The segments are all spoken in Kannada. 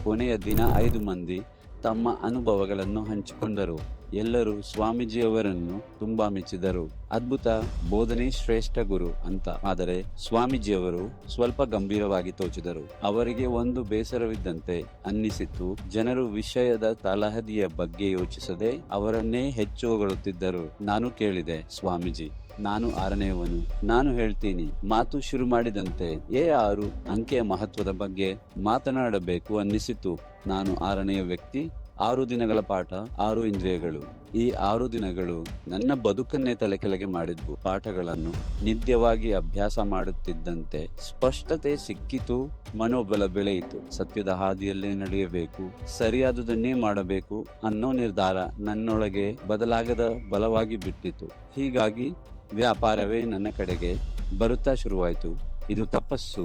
ಕೊನೆಯ ದಿನ 5 ಮಂದಿ ತಮ್ಮ ಅನುಭವಗಳನ್ನು ಹಂಚಿಕೊಂಡರು. ಎಲ್ಲರೂ ಸ್ವಾಮೀಜಿಯವರನ್ನು ತುಂಬಾ ಮೆಚ್ಚಿದರು. ಅದ್ಭುತ ಬೋಧನೆ, ಶ್ರೇಷ್ಠ ಗುರು ಅಂತ. ಆದರೆ ಸ್ವಾಮೀಜಿಯವರು ಸ್ವಲ್ಪ ಗಂಭೀರವಾಗಿ ತೋಚಿದರು. ಅವರಿಗೆ ಒಂದು ಬೇಸರವಿದ್ದಂತೆ ಅನ್ನಿಸಿತು. ಜನರು ವಿಷಯದ ತಳಹದಿಯ ಬಗ್ಗೆ ಯೋಚಿಸದೆ ಅವರನ್ನೇ ಹೆಚ್ಚು ಹೊಗಳುತ್ತಿದ್ದರು. ನಾನು ಕೇಳಿದೆ, ಸ್ವಾಮೀಜಿ, ನಾನು 6ನೇಯವನು, ನಾನು ಹೇಳ್ತೀನಿ. ಮಾತು ಶುರು ಮಾಡಿದಂತೆ 6 ಅಂಕೆಯ ಮಹತ್ವದ ಬಗ್ಗೆ ಮಾತನಾಡಬೇಕು ಅನ್ನಿಸಿತು. ನಾನು 6ನೆಯ ವ್ಯಕ್ತಿ. 6 ದಿನಗಳ ಪಾಠ, 6 ಇಂದ್ರಿಯಗಳು. ಈ 6 ದಿನಗಳು ನನ್ನ ಬದುಕನ್ನೇ ತಲೆಕೆಳಗೆ ಮಾಡಿದ್ವು. ಪಾಠಗಳನ್ನು ನಿತ್ಯವಾಗಿ ಅಭ್ಯಾಸ ಮಾಡುತ್ತಿದ್ದಂತೆ ಸ್ಪಷ್ಟತೆ ಸಿಕ್ಕಿತು, ಮನೋಬಲ ಬೆಳೆಯಿತು. ಸತ್ಯದ ಹಾದಿಯಲ್ಲೇ ನಡೆಯಬೇಕು, ಸರಿಯಾದುದನ್ನೇ ಮಾಡಬೇಕು ಅನ್ನೋ ನಿರ್ಧಾರ ನನ್ನೊಳಗೆ ಬದಲಾಗದ ಬಲವಾಗಿ ಬಿಟ್ಟಿತು. ಹೀಗಾಗಿ ವ್ಯಾಪಾರವೇ ನನ್ನ ಕಡೆಗೆ ಬರುತ್ತಾ ಶುರುವಾಯಿತು. ಇದು ತಪಸ್ಸು,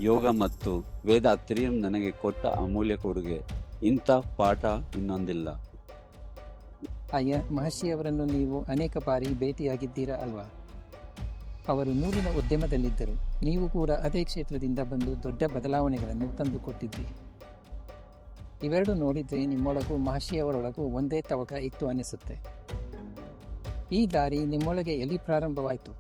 ಯೋಗ ಮತ್ತು ವೇದಾತ್ರಿಯಂ ನನಗೆ ಕೊಟ್ಟ ಅಮೂಲ್ಯ ಕೊಡುಗೆ. ಇಂಥ ಪಾಠ ಇನ್ನೊಂದಿಲ್ಲ. ಅಯ್ಯ, ಮಹರ್ಷಿಯವರನ್ನು ನೀವು ಅನೇಕ ಬಾರಿ ಭೇಟಿಯಾಗಿದ್ದೀರಾ ಅಲ್ವಾ? ಅವರು ನೂಲಿನ ಉದ್ಯಮದಲ್ಲಿದ್ದರು. ನೀವು ಕೂಡ ಅದೇ ಕ್ಷೇತ್ರದಿಂದ ಬಂದು ದೊಡ್ಡ ಬದಲಾವಣೆಗಳನ್ನು ತಂದುಕೊಟ್ಟಿದ್ರಿ. ಇವೆರಡು ನೋಡಿದ್ರೆ ನಿಮ್ಮೊಳಗೂ ಮಹರ್ಷಿಯವರೊಳಗೂ ಒಂದೇ ತವಕ ಇತ್ತು ಅನಿಸುತ್ತೆ. ಈ ದಾರಿ ನಿಮ್ಮೊಳಗೆ ಎಲ್ಲಿ ಪ್ರಾರಂಭವಾಯಿತು?